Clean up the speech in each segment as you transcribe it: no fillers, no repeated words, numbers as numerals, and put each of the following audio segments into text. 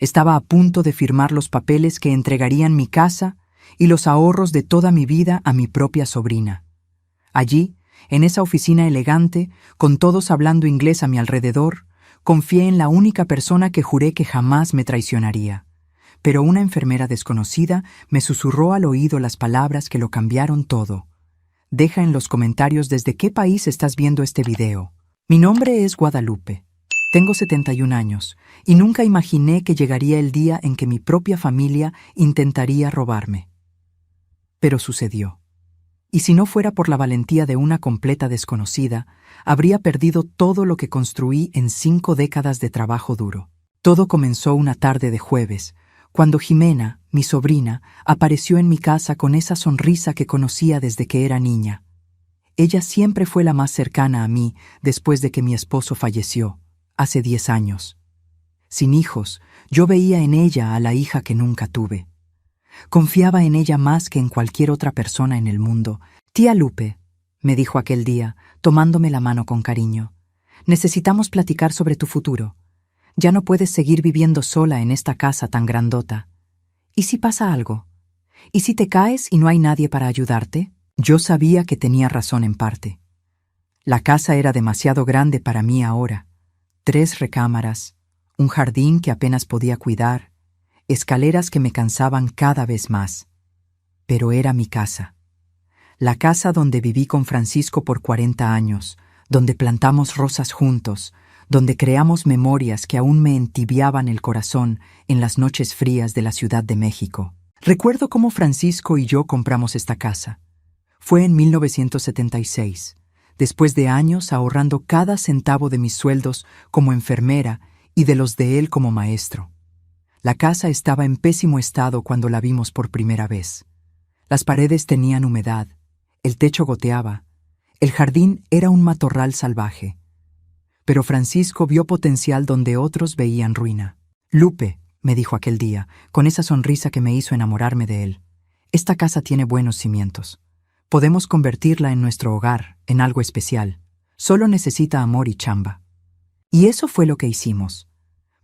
Estaba a punto de firmar los papeles que entregarían mi casa y los ahorros de toda mi vida a mi propia sobrina. Allí, en esa oficina elegante, con todos hablando inglés a mi alrededor, confié en la única persona que juré que jamás me traicionaría. Pero una enfermera desconocida me susurró al oído las palabras que lo cambiaron todo. Deja en los comentarios desde qué país estás viendo este video. Mi nombre es Guadalupe. Tengo 71 años y nunca imaginé que llegaría el día en que mi propia familia intentaría robarme. Pero sucedió. Y si no fuera por la valentía de una completa desconocida, habría perdido todo lo que construí en 5 décadas de trabajo duro. Todo comenzó una tarde de jueves, cuando Jimena, mi sobrina, apareció en mi casa con esa sonrisa que conocía desde que era niña. Ella siempre fue la más cercana a mí después de que mi esposo falleció, hace 10 años. Sin hijos, yo veía en ella a la hija que nunca tuve. Confiaba en ella más que en cualquier otra persona en el mundo. «Tía Lupe», me dijo aquel día, tomándome la mano con cariño, «necesitamos platicar sobre tu futuro. Ya no puedes seguir viviendo sola en esta casa tan grandota. ¿Y si pasa algo? ¿Y si te caes y no hay nadie para ayudarte?» Yo sabía que tenía razón en parte. La casa era demasiado grande para mí ahora. 3 recámaras, un jardín que apenas podía cuidar, escaleras que me cansaban cada vez más. Pero era mi casa. La casa donde viví con Francisco por 40 años, donde plantamos rosas juntos, donde creamos memorias que aún me entibiaban el corazón en las noches frías de la Ciudad de México. Recuerdo cómo Francisco y yo compramos esta casa. Fue en 1976, después de años ahorrando cada centavo de mis sueldos como enfermera y de los de él como maestro. La casa estaba en pésimo estado cuando la vimos por primera vez. Las paredes tenían humedad, el techo goteaba, el jardín era un matorral salvaje. Pero Francisco vio potencial donde otros veían ruina. «Lupe», me dijo aquel día, con esa sonrisa que me hizo enamorarme de él, «esta casa tiene buenos cimientos. Podemos convertirla en nuestro hogar, en algo especial. Solo necesita amor y chamba». Y eso fue lo que hicimos.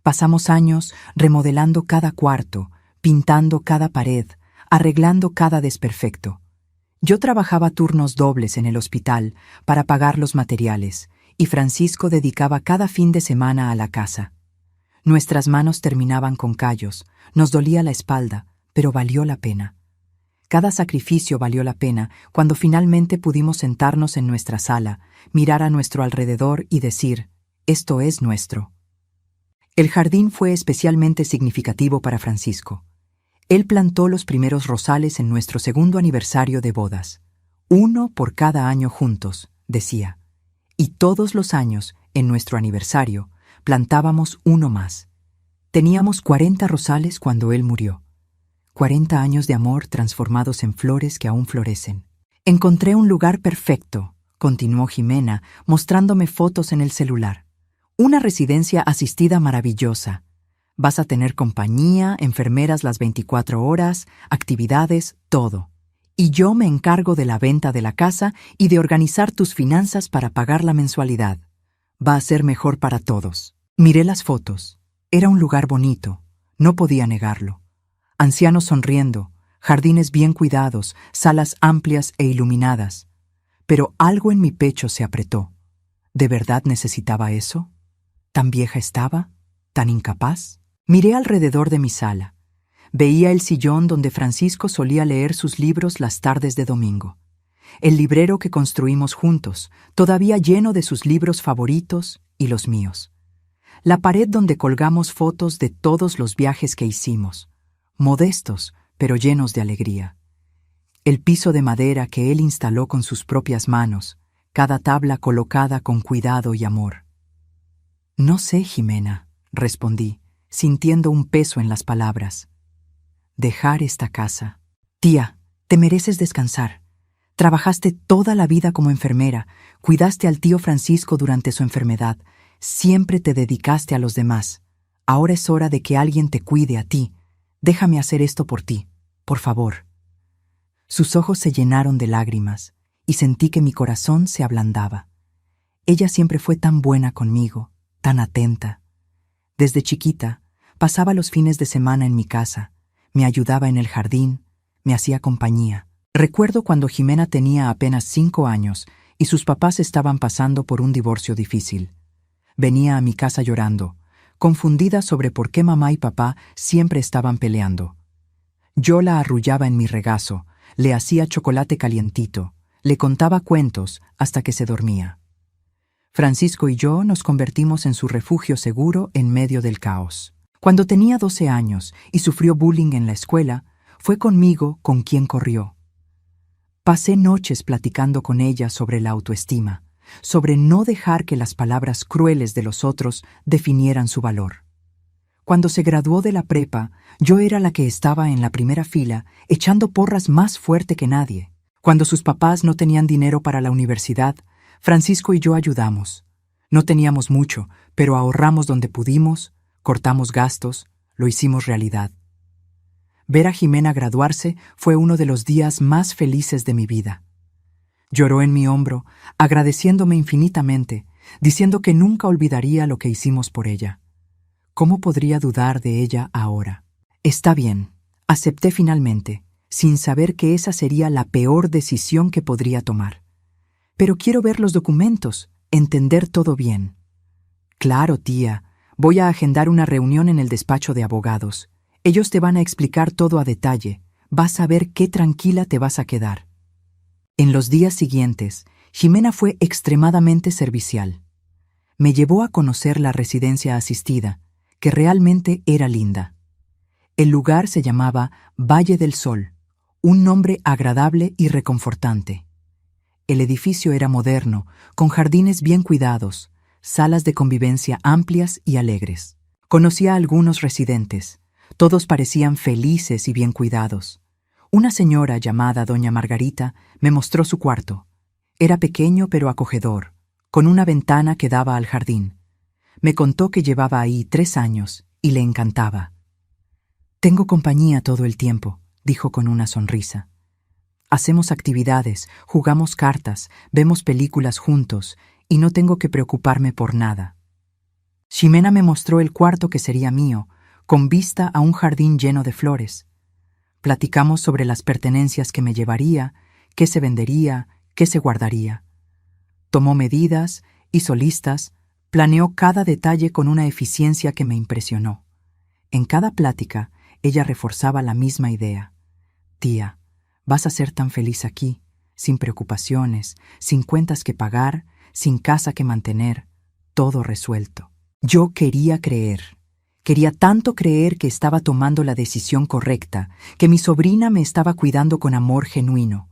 Pasamos años remodelando cada cuarto, pintando cada pared, arreglando cada desperfecto. Yo trabajaba turnos dobles en el hospital para pagar los materiales, y Francisco dedicaba cada fin de semana a la casa. Nuestras manos terminaban con callos, nos dolía la espalda, pero valió la pena. Cada sacrificio valió la pena cuando finalmente pudimos sentarnos en nuestra sala, mirar a nuestro alrededor y decir, «Esto es nuestro». El jardín fue especialmente significativo para Francisco. Él plantó los primeros rosales en nuestro 2º aniversario de bodas. 1 por cada año juntos, decía. Y todos los años, en nuestro aniversario, plantábamos uno más. Teníamos 40 rosales cuando él murió. 40 años de amor transformados en flores que aún florecen. «Encontré un lugar perfecto», continuó Jimena, mostrándome fotos en el celular. «Una residencia asistida maravillosa. Vas a tener compañía, enfermeras las 24 horas, actividades, todo. Y yo me encargo de la venta de la casa y de organizar tus finanzas para pagar la mensualidad. Va a ser mejor para todos». Miré las fotos. Era un lugar bonito, no podía negarlo. Ancianos sonriendo, jardines bien cuidados, salas amplias e iluminadas. Pero algo en mi pecho se apretó. ¿De verdad necesitaba eso? ¿Tan vieja estaba? ¿Tan incapaz? Miré alrededor de mi sala. Veía el sillón donde Francisco solía leer sus libros las tardes de domingo. El librero que construimos juntos, todavía lleno de sus libros favoritos y los míos. La pared donde colgamos fotos de todos los viajes que hicimos, modestos pero llenos de alegría. El piso de madera que él instaló con sus propias manos, cada tabla colocada con cuidado y amor. «No sé, Jimena», respondí, sintiendo un peso en las palabras. «Dejar esta casa». «Tía, te mereces descansar. Trabajaste toda la vida como enfermera, cuidaste al tío Francisco durante su enfermedad, siempre te dedicaste a los demás. Ahora es hora de que alguien te cuide a ti. Déjame hacer esto por ti, por favor». Sus ojos se llenaron de lágrimas y sentí que mi corazón se ablandaba. Ella siempre fue tan buena conmigo, tan atenta. Desde chiquita, Pasaba los fines de semana en mi casa, me ayudaba en el jardín, me hacía compañía. Recuerdo cuando Jimena tenía apenas 5 años y sus papás estaban pasando por un divorcio difícil. Venía a mi casa llorando, confundida sobre por qué mamá y papá siempre estaban peleando. Yo la arrullaba en mi regazo, le hacía chocolate calientito, le contaba cuentos hasta que se dormía. Francisco y yo nos convertimos en su refugio seguro en medio del caos. Cuando tenía 12 años y sufrió bullying en la escuela, fue conmigo con quien corrió. Pasé noches platicando con ella sobre la autoestima, sobre no dejar que las palabras crueles de los otros definieran su valor. Cuando se graduó de la prepa, yo era la que estaba en la primera fila, echando porras más fuerte que nadie. Cuando sus papás no tenían dinero para la universidad, Francisco y yo ayudamos. No teníamos mucho, pero ahorramos donde pudimos, cortamos gastos, lo hicimos realidad. Ver a Jimena graduarse fue uno de los días más felices de mi vida. Lloró en mi hombro, agradeciéndome infinitamente, diciendo que nunca olvidaría lo que hicimos por ella. ¿Cómo podría dudar de ella ahora? Está bien, acepté finalmente, sin saber que esa sería la peor decisión que podría tomar. Pero quiero ver los documentos, entender todo bien. Claro, tía, voy a agendar una reunión en el despacho de abogados. Ellos te van a explicar todo a detalle. Vas a ver qué tranquila te vas a quedar. En los días siguientes, Jimena fue extremadamente servicial. Me llevó a conocer la residencia asistida, que realmente era linda. El lugar se llamaba Valle del Sol, un nombre agradable y reconfortante. El edificio era moderno, con jardines bien cuidados, salas de convivencia amplias y alegres. Conocí a algunos residentes. Todos parecían felices y bien cuidados. Una señora llamada doña Margarita me mostró su cuarto. Era pequeño pero acogedor, con una ventana que daba al jardín. Me contó que llevaba ahí 3 años y le encantaba. «Tengo compañía todo el tiempo», dijo con una sonrisa. «Hacemos actividades, jugamos cartas, vemos películas juntos y no tengo que preocuparme por nada». Ximena me mostró el cuarto que sería mío, con vista a un jardín lleno de flores. Platicamos sobre las pertenencias que me llevaría, qué se vendería, qué se guardaría. Tomó medidas, hizo listas, planeó cada detalle con una eficiencia que me impresionó. En cada plática, ella reforzaba la misma idea. «Tía, vas a ser tan feliz aquí, sin preocupaciones, sin cuentas que pagar, sin casa que mantener, todo resuelto». Yo quería creer. Quería tanto creer que estaba tomando la decisión correcta, que mi sobrina me estaba cuidando con amor genuino.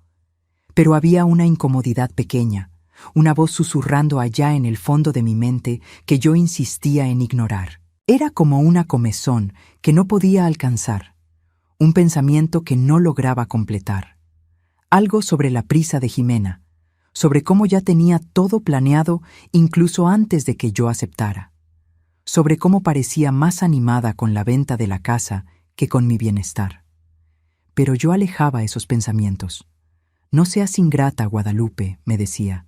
Pero había una incomodidad pequeña, una voz susurrando allá en el fondo de mi mente que yo insistía en ignorar. Era como una comezón que no podía alcanzar, un pensamiento que no lograba completar. Algo sobre la prisa de Jimena, sobre cómo ya tenía todo planeado incluso antes de que yo aceptara. Sobre cómo parecía más animada con la venta de la casa que con mi bienestar. Pero yo alejaba esos pensamientos. «No seas ingrata, Guadalupe», me decía.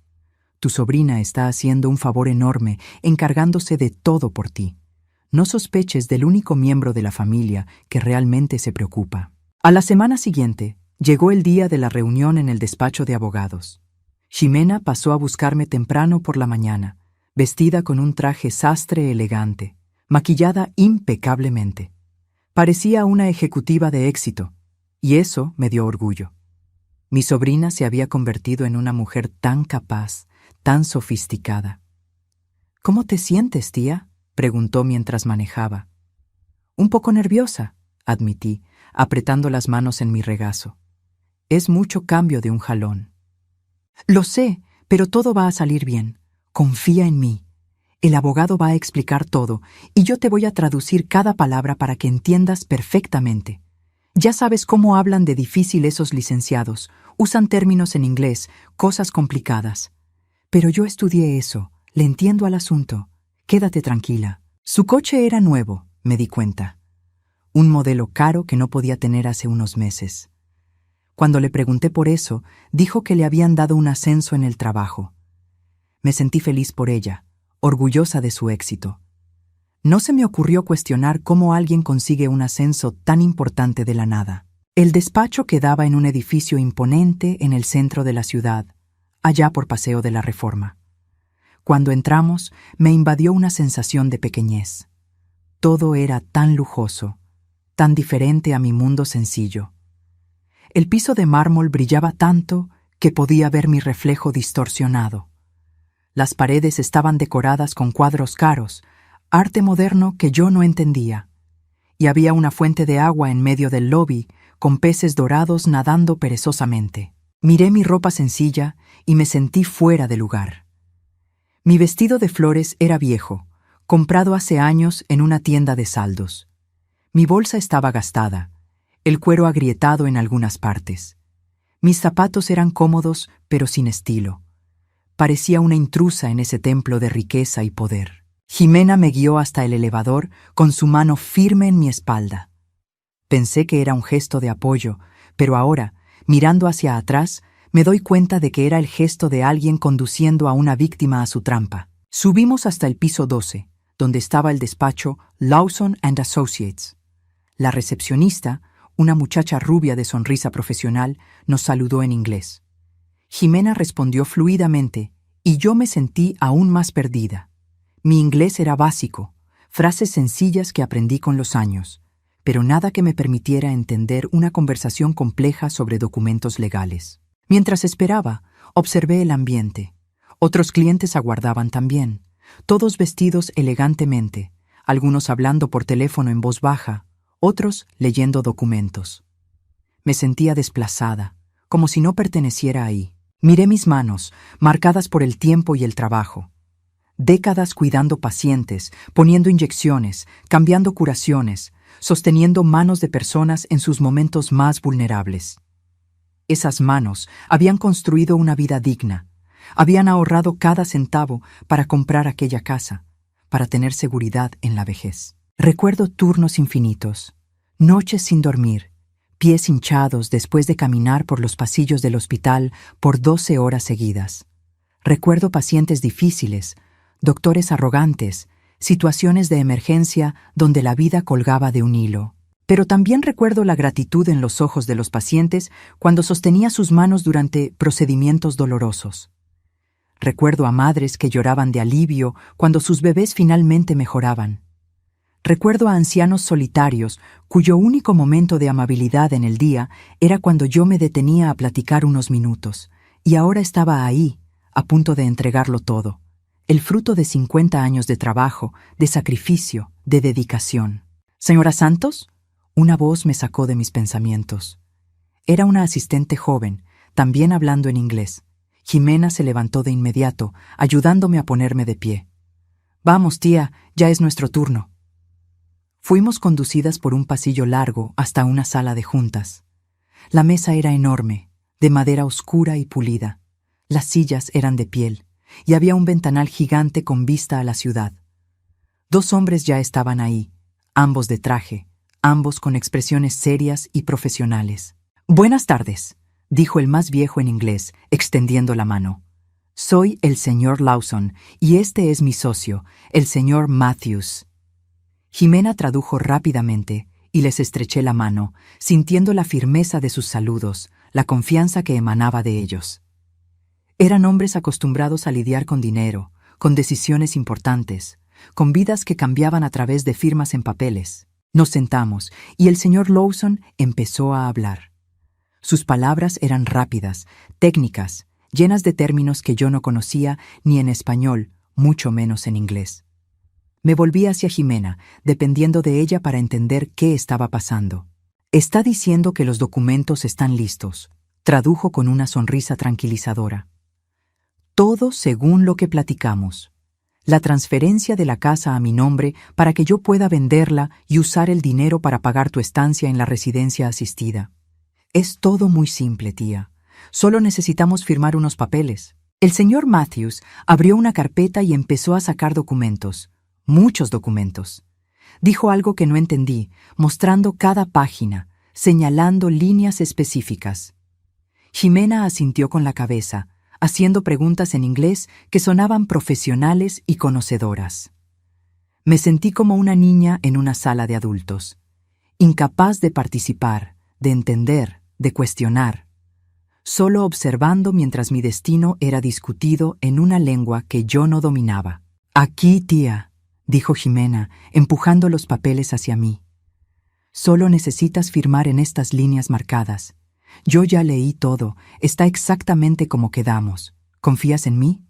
«Tu sobrina está haciendo un favor enorme, encargándose de todo por ti. No sospeches del único miembro de la familia que realmente se preocupa». A la semana siguiente, llegó el día de la reunión en el despacho de abogados. Ximena pasó a buscarme temprano por la mañana, vestida con un traje sastre elegante, maquillada impecablemente. Parecía una ejecutiva de éxito, y eso me dio orgullo. Mi sobrina se había convertido en una mujer tan capaz, tan sofisticada. «¿Cómo te sientes, tía?», preguntó mientras manejaba. «Un poco nerviosa», admití, apretando las manos en mi regazo. «Es mucho cambio de un jalón». «Lo sé, pero todo va a salir bien. Confía en mí. El abogado va a explicar todo y yo te voy a traducir cada palabra para que entiendas perfectamente. Ya sabes cómo hablan de difícil esos licenciados. Usan términos en inglés, cosas complicadas. Pero yo estudié eso, le entiendo al asunto. Quédate tranquila». Su coche era nuevo, me di cuenta. Un modelo caro que no podía tener hace unos meses. Cuando le pregunté por eso, dijo que le habían dado un ascenso en el trabajo. Me sentí feliz por ella, orgullosa de su éxito. No se me ocurrió cuestionar cómo alguien consigue un ascenso tan importante de la nada. El despacho quedaba en un edificio imponente en el centro de la ciudad, allá por Paseo de la Reforma. Cuando entramos, me invadió una sensación de pequeñez. Todo era tan lujoso, tan diferente a mi mundo sencillo. El piso de mármol brillaba tanto que podía ver mi reflejo distorsionado. Las paredes estaban decoradas con cuadros caros, arte moderno que yo no entendía, y había una fuente de agua en medio del lobby con peces dorados nadando perezosamente. Miré mi ropa sencilla y me sentí fuera de lugar. Mi vestido de flores era viejo, comprado hace años en una tienda de saldos. Mi bolsa estaba gastada, el cuero agrietado en algunas partes. Mis zapatos eran cómodos, pero sin estilo. Parecía una intrusa en ese templo de riqueza y poder. Jimena me guió hasta el elevador con su mano firme en mi espalda. Pensé que era un gesto de apoyo, pero ahora, mirando hacia atrás, me doy cuenta de que era el gesto de alguien conduciendo a una víctima a su trampa. Subimos hasta el piso 12, donde estaba el despacho Lawson & Associates. La recepcionista, una muchacha rubia de sonrisa profesional, nos saludó en inglés. Jimena respondió fluidamente, y yo me sentí aún más perdida. Mi inglés era básico, frases sencillas que aprendí con los años, pero nada que me permitiera entender una conversación compleja sobre documentos legales. Mientras esperaba, observé el ambiente. Otros clientes aguardaban también, todos vestidos elegantemente, algunos hablando por teléfono en voz baja, otros leyendo documentos. Me sentía desplazada, como si no perteneciera ahí. Miré mis manos, marcadas por el tiempo y el trabajo. Décadas cuidando pacientes, poniendo inyecciones, cambiando curaciones, sosteniendo manos de personas en sus momentos más vulnerables. Esas manos habían construido una vida digna, habían ahorrado cada centavo para comprar aquella casa, para tener seguridad en la vejez. Recuerdo turnos infinitos, noches sin dormir, pies hinchados después de caminar por los pasillos del hospital por 12 horas seguidas. Recuerdo pacientes difíciles, doctores arrogantes, situaciones de emergencia donde la vida colgaba de un hilo. Pero también recuerdo la gratitud en los ojos de los pacientes cuando sostenía sus manos durante procedimientos dolorosos. Recuerdo a madres que lloraban de alivio cuando sus bebés finalmente mejoraban. Recuerdo a ancianos solitarios cuyo único momento de amabilidad en el día era cuando yo me detenía a platicar unos minutos, y ahora estaba ahí, a punto de entregarlo todo, el fruto de 50 años de trabajo, de sacrificio, de dedicación. «¿Señora Santos?», una voz me sacó de mis pensamientos. Era una asistente joven, también hablando en inglés. Jimena se levantó de inmediato, ayudándome a ponerme de pie. «Vamos, tía, ya es nuestro turno». Fuimos conducidas por un pasillo largo hasta una sala de juntas. La mesa era enorme, de madera oscura y pulida. Las sillas eran de piel, y había un ventanal gigante con vista a la ciudad. 2 hombres ya estaban ahí, ambos de traje, ambos con expresiones serias y profesionales. «Buenas tardes», dijo el más viejo en inglés, extendiendo la mano. «Soy el señor Lawson, y este es mi socio, el señor Matthews». Jimena tradujo rápidamente y les estreché la mano, sintiendo la firmeza de sus saludos, la confianza que emanaba de ellos. Eran hombres acostumbrados a lidiar con dinero, con decisiones importantes, con vidas que cambiaban a través de firmas en papeles. Nos sentamos y el señor Lawson empezó a hablar. Sus palabras eran rápidas, técnicas, llenas de términos que yo no conocía ni en español, mucho menos en inglés. Me volví hacia Jimena, dependiendo de ella para entender qué estaba pasando. «Está diciendo que los documentos están listos», tradujo con una sonrisa tranquilizadora. «Todo según lo que platicamos. La transferencia de la casa a mi nombre para que yo pueda venderla y usar el dinero para pagar tu estancia en la residencia asistida. Es todo muy simple, tía. Solo necesitamos firmar unos papeles». El señor Matthews abrió una carpeta y empezó a sacar documentos. Muchos documentos. Dijo algo que no entendí, mostrando cada página, señalando líneas específicas. Jimena asintió con la cabeza, haciendo preguntas en inglés que sonaban profesionales y conocedoras. Me sentí como una niña en una sala de adultos, incapaz de participar, de entender, de cuestionar, solo observando mientras mi destino era discutido en una lengua que yo no dominaba. «Aquí, tía», dijo Jimena, empujando los papeles hacia mí. «Solo necesitas firmar en estas líneas marcadas. Yo ya leí todo, está exactamente como quedamos. ¿Confías en mí?»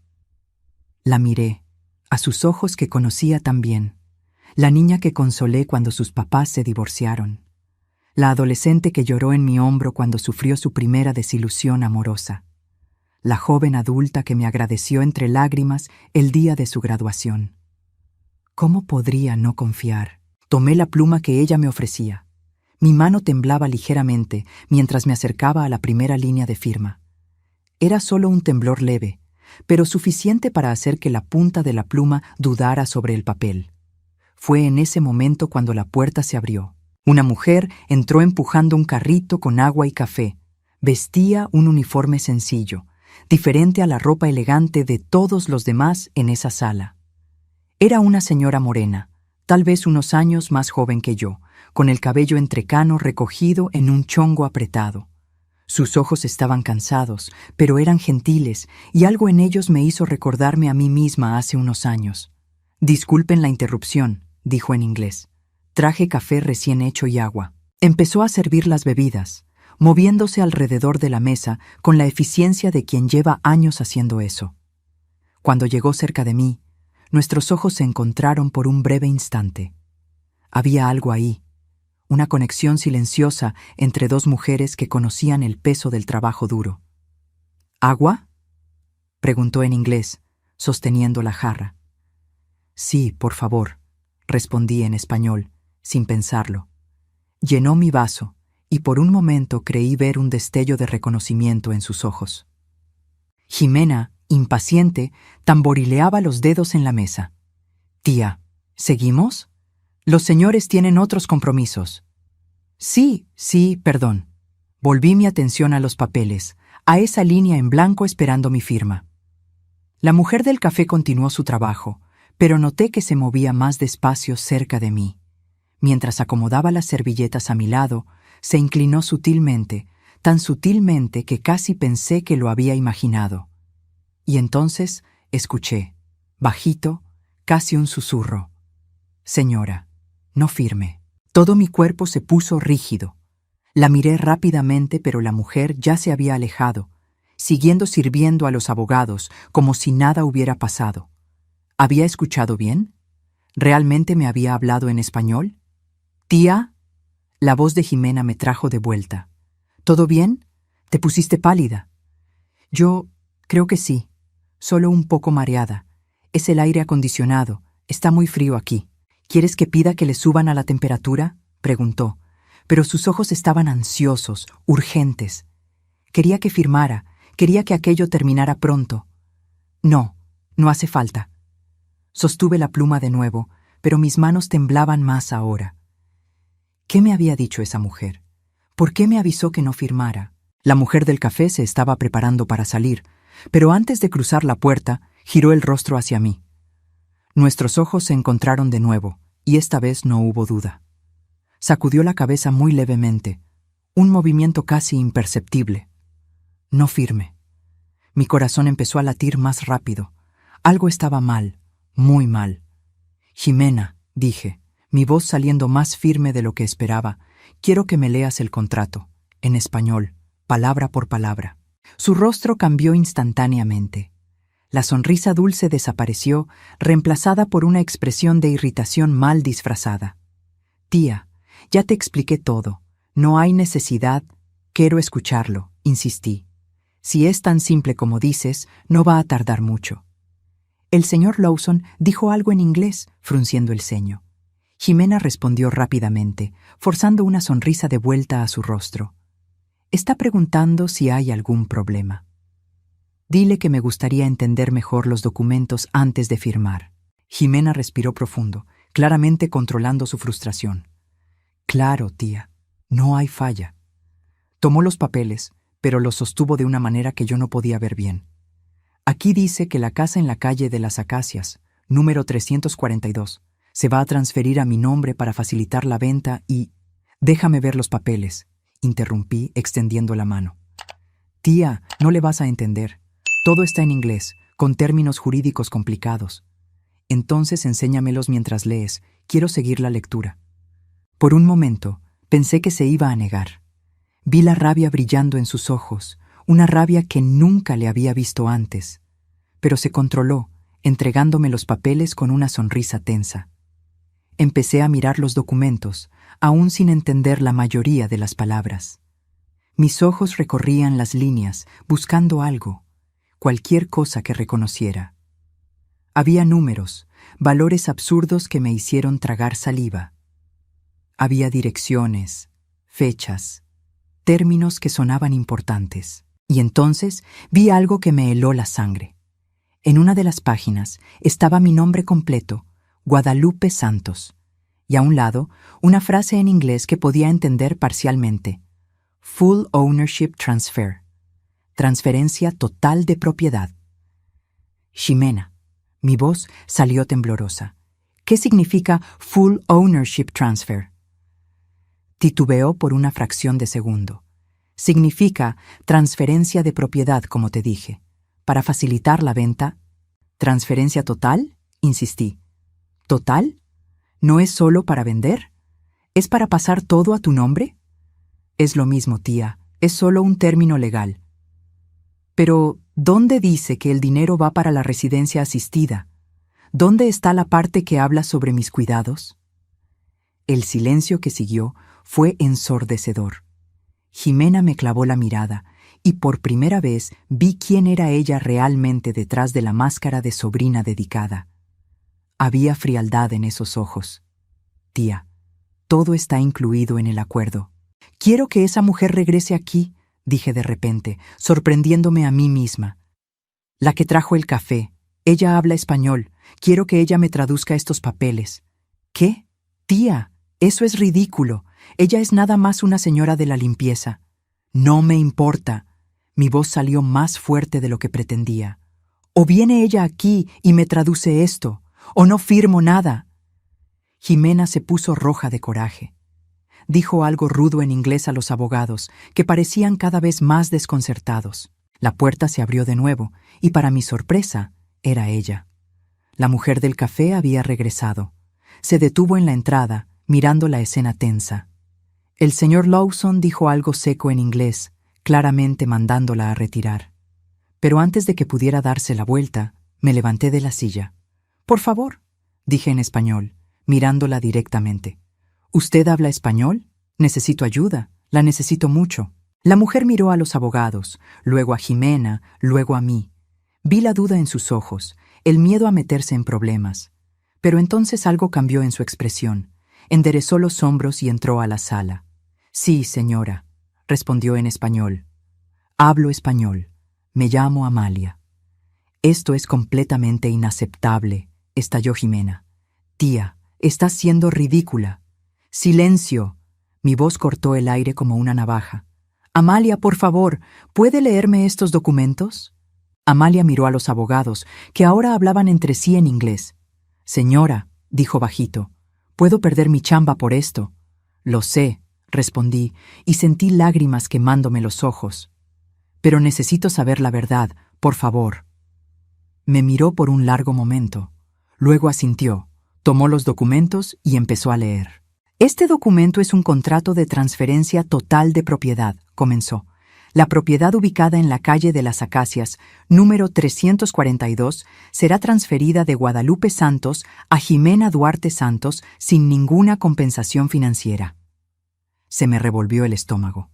La miré, a sus ojos que conocía tan bien, la niña que consolé cuando sus papás se divorciaron, la adolescente que lloró en mi hombro cuando sufrió su primera desilusión amorosa, la joven adulta que me agradeció entre lágrimas el día de su graduación. ¿Cómo podría no confiar? Tomé la pluma que ella me ofrecía. Mi mano temblaba ligeramente mientras me acercaba a la primera línea de firma. Era solo un temblor leve, pero suficiente para hacer que la punta de la pluma dudara sobre el papel. Fue en ese momento cuando la puerta se abrió. Una mujer entró empujando un carrito con agua y café. Vestía un uniforme sencillo, diferente a la ropa elegante de todos los demás en esa sala. Era una señora morena, tal vez unos años más joven que yo, con el cabello entrecano recogido en un chongo apretado. Sus ojos estaban cansados, pero eran gentiles, y algo en ellos me hizo recordarme a mí misma hace unos años. «Disculpen la interrupción», dijo en inglés. «Traje café recién hecho y agua». Empezó a servir las bebidas, moviéndose alrededor de la mesa con la eficiencia de quien lleva años haciendo eso. Cuando llegó cerca de mí, nuestros ojos se encontraron por un breve instante. Había algo ahí, una conexión silenciosa entre dos mujeres que conocían el peso del trabajo duro. «¿Agua?», preguntó en inglés, sosteniendo la jarra. «Sí, por favor», respondí en español, sin pensarlo. Llenó mi vaso, y por un momento creí ver un destello de reconocimiento en sus ojos. Jimena, impaciente, tamborileaba los dedos en la mesa. «Tía, ¿seguimos? Los señores tienen otros compromisos». Sí, perdón. Volví mi atención a los papeles, a esa línea en blanco esperando mi firma. La mujer del café continuó su trabajo, pero noté que se movía más despacio cerca de mí. Mientras acomodaba las servilletas a mi lado, se inclinó sutilmente, tan sutilmente que casi pensé que lo había imaginado. Y entonces escuché, bajito, casi un susurro: «Señora, no firme». Todo mi cuerpo se puso rígido. La miré rápidamente, pero la mujer ya se había alejado, siguiendo sirviendo a los abogados como si nada hubiera pasado. ¿Había escuchado bien? ¿Realmente me había hablado en español? «Tía», la voz de Jimena me trajo de vuelta. «¿Todo bien? ¿Te pusiste pálida?» «Yo creo que sí, solo un poco mareada. Es el aire acondicionado, está muy frío aquí». «¿Quieres que pida que le suban a la temperatura?», preguntó, pero sus ojos estaban ansiosos, urgentes. Quería que firmara, quería que aquello terminara pronto. «No, no hace falta». Sostuve la pluma de nuevo, pero mis manos temblaban más ahora. ¿Qué me había dicho esa mujer? ¿Por qué me avisó que no firmara? La mujer del café se estaba preparando para salir, pero antes de cruzar la puerta, giró el rostro hacia mí. Nuestros ojos se encontraron de nuevo, y esta vez no hubo duda. Sacudió la cabeza muy levemente, un movimiento casi imperceptible. «No firme». Mi corazón empezó a latir más rápido. Algo estaba mal, muy mal. «Jimena», dije, mi voz saliendo más firme de lo que esperaba, «quiero que me leas el contrato, en español, palabra por palabra». Su rostro cambió instantáneamente. La sonrisa dulce desapareció, reemplazada por una expresión de irritación mal disfrazada. «Tía, ya te expliqué todo. No hay necesidad». «Quiero escucharlo», insistí. «Si es tan simple como dices, no va a tardar mucho». El señor Lawson dijo algo en inglés, frunciendo el ceño. Jimena respondió rápidamente, forzando una sonrisa de vuelta a su rostro. «Está preguntando si hay algún problema». «Dile que me gustaría entender mejor los documentos antes de firmar». Jimena respiró profundo, claramente controlando su frustración. «Claro, tía, no hay falla». Tomó los papeles, pero los sostuvo de una manera que yo no podía ver bien. «Aquí dice que la casa en la calle de las Acacias, número 342, Se va a transferir a mi nombre para facilitar la venta y... Déjame ver los papeles, interrumpí extendiendo la mano. Tía, no le vas a entender. Todo está en inglés, con términos jurídicos complicados. Entonces enséñamelos mientras lees. Quiero seguir la lectura. Por un momento, pensé que se iba a negar. Vi la rabia brillando en sus ojos, una rabia que nunca le había visto antes. Pero se controló, entregándome los papeles con una sonrisa tensa. Empecé a mirar los documentos, aún sin entender la mayoría de las palabras. Mis ojos recorrían las líneas, buscando algo, cualquier cosa que reconociera. Había números, valores absurdos que me hicieron tragar saliva. Había direcciones, fechas, términos que sonaban importantes. Y entonces vi algo que me heló la sangre. En una de las páginas estaba mi nombre completo, Guadalupe Santos, y a un lado una frase en inglés que podía entender parcialmente. Full Ownership Transfer. Transferencia total de propiedad. Ximena. Mi voz salió temblorosa. ¿Qué significa Full Ownership Transfer? Titubeó por una fracción de segundo. Significa transferencia de propiedad, como te dije. Para facilitar la venta. ¿Transferencia total? Insistí. ¿Total? ¿No es solo para vender? ¿Es para pasar todo a tu nombre? Es lo mismo, tía. Es solo un término legal. Pero, ¿dónde dice que el dinero va para la residencia asistida? ¿Dónde está la parte que habla sobre mis cuidados? El silencio que siguió fue ensordecedor. Ximena me clavó la mirada, y por primera vez vi quién era ella realmente detrás de la máscara de sobrina dedicada. Había frialdad en esos ojos. Tía, todo está incluido en el acuerdo. Quiero que esa mujer regrese aquí, dije de repente, sorprendiéndome a mí misma. La que trajo el café. Ella habla español. Quiero que ella me traduzca estos papeles. ¿Qué? Tía, eso es ridículo. Ella es nada más una señora de la limpieza. No me importa. Mi voz salió más fuerte de lo que pretendía. O viene ella aquí y me traduce esto, o no firmo nada. Ximena se puso roja de coraje. Dijo algo rudo en inglés a los abogados, que parecían cada vez más desconcertados. La puerta se abrió de nuevo, y para mi sorpresa, era ella. La mujer del café había regresado. Se detuvo en la entrada, mirando la escena tensa. El señor Lawson dijo algo seco en inglés, claramente mandándola a retirar. Pero antes de que pudiera darse la vuelta, me levanté de la silla. «Por favor», dije en español, mirándola directamente. «¿Usted habla español? Necesito ayuda. La necesito mucho». La mujer miró a los abogados, luego a Ximena, luego a mí. Vi la duda en sus ojos, el miedo a meterse en problemas. Pero entonces algo cambió en su expresión. Enderezó los hombros y entró a la sala. «Sí, señora», respondió en español. «Hablo español. Me llamo Amalia». «Esto es completamente inaceptable», estalló Ximena. «Tía, estás siendo ridícula». «Silencio». Mi voz cortó el aire como una navaja. «Amalia, por favor, ¿puede leerme estos documentos?» Amalia miró a los abogados, que ahora hablaban entre sí en inglés. «Señora», dijo bajito, «puedo perder mi chamba por esto». «Lo sé», respondí, y sentí lágrimas quemándome los ojos. «Pero necesito saber la verdad, por favor». Me miró por un largo momento. Luego asintió, tomó los documentos y empezó a leer. «Este documento es un contrato de transferencia total de propiedad», comenzó. «La propiedad ubicada en la calle de las Acacias, número 342, será transferida de Guadalupe Santos a Ximena Duarte Santos sin ninguna compensación financiera». Se me revolvió el estómago.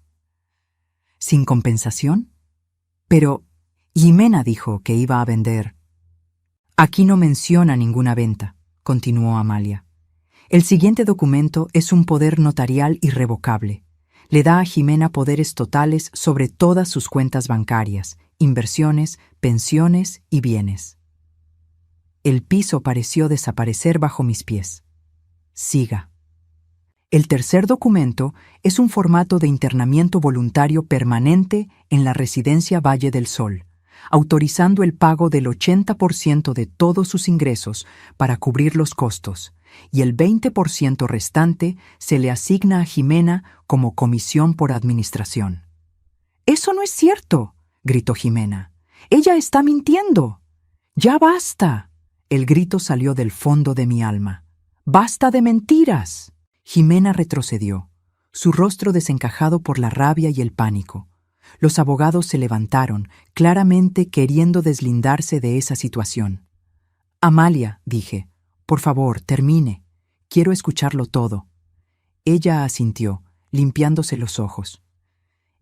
¿Sin compensación? Pero Ximena dijo que iba a vender. «Aquí no menciona ninguna venta», continuó Amalia. «El siguiente documento es un poder notarial irrevocable. Le da a Ximena poderes totales sobre todas sus cuentas bancarias, inversiones, pensiones y bienes». El piso pareció desaparecer bajo mis pies. «Siga». El tercer documento es un formato de internamiento voluntario permanente en la residencia Valle del Sol, autorizando el pago del 80% de todos sus ingresos para cubrir los costos, y el 20% restante se le asigna a Jimena como comisión por administración. «¡Eso no es cierto!», gritó Jimena. «¡Ella está mintiendo!». «¡Ya basta!». El grito salió del fondo de mi alma. «¡Basta de mentiras!». Jimena retrocedió, su rostro desencajado por la rabia y el pánico. Los abogados se levantaron, claramente queriendo deslindarse de esa situación. «Amalia», dije, «por favor, termine. Quiero escucharlo todo». Ella asintió, limpiándose los ojos.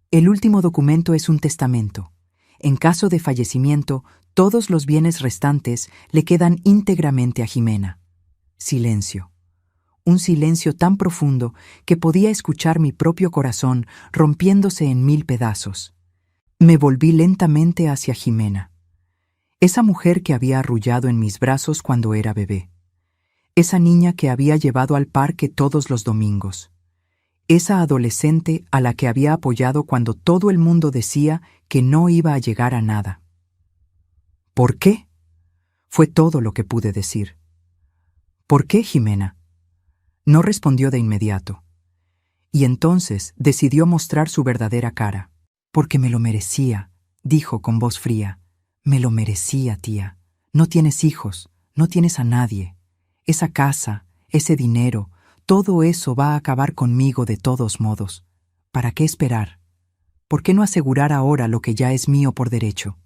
«El último documento es un testamento. En caso de fallecimiento, todos los bienes restantes le quedan íntegramente a Jimena». Silencio. Un silencio tan profundo que podía escuchar mi propio corazón rompiéndose en 1000 pedazos. Me volví lentamente hacia Jimena. Esa mujer que había arrullado en mis brazos cuando era bebé. Esa niña que había llevado al parque todos los domingos. Esa adolescente a la que había apoyado cuando todo el mundo decía que no iba a llegar a nada. «¿Por qué?», fue todo lo que pude decir. «¿Por qué, Jimena?». No respondió de inmediato. Y entonces decidió mostrar su verdadera cara. «Porque me lo merecía», dijo con voz fría. «Me lo merecía, tía. No tienes hijos, no tienes a nadie. Esa casa, ese dinero, todo eso va a acabar conmigo de todos modos. ¿Para qué esperar? ¿Por qué no asegurar ahora lo que ya es mío por derecho?».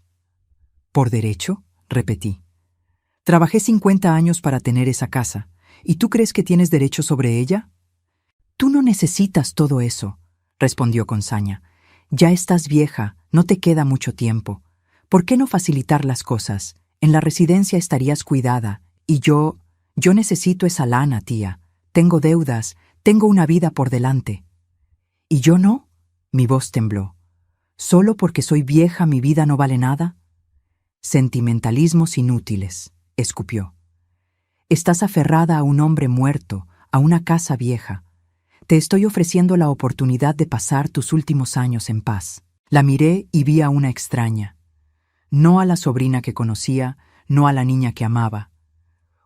«¿Por derecho?», repetí. «Trabajé 50 años para tener esa casa. ¿Y tú crees que tienes derecho sobre ella?». «Tú no necesitas todo eso», respondió con saña. «Ya estás vieja, no te queda mucho tiempo. ¿Por qué no facilitar las cosas? En la residencia estarías cuidada, y yo necesito esa lana, tía. Tengo deudas, tengo una vida por delante». «¿Y yo no?». Mi voz tembló. «¿Solo porque soy vieja mi vida no vale nada?». «Sentimentalismos inútiles», escupió. «Estás aferrada a un hombre muerto, a una casa vieja. Te estoy ofreciendo la oportunidad de pasar tus últimos años en paz». La miré y vi a una extraña. No a la sobrina que conocía, no a la niña que amaba.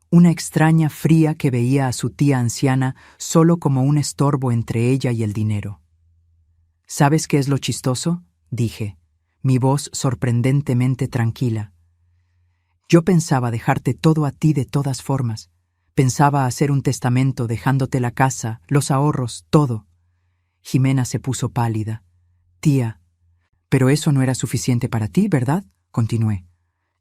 Una extraña fría que veía a su tía anciana solo como un estorbo entre ella y el dinero. «¿Sabes qué es lo chistoso?», dije, mi voz sorprendentemente tranquila. «Yo pensaba dejarte todo a ti de todas formas. Pensaba hacer un testamento dejándote la casa, los ahorros, todo». Jimena se puso pálida. «Tía, pero eso no era suficiente para ti, ¿verdad?», continué.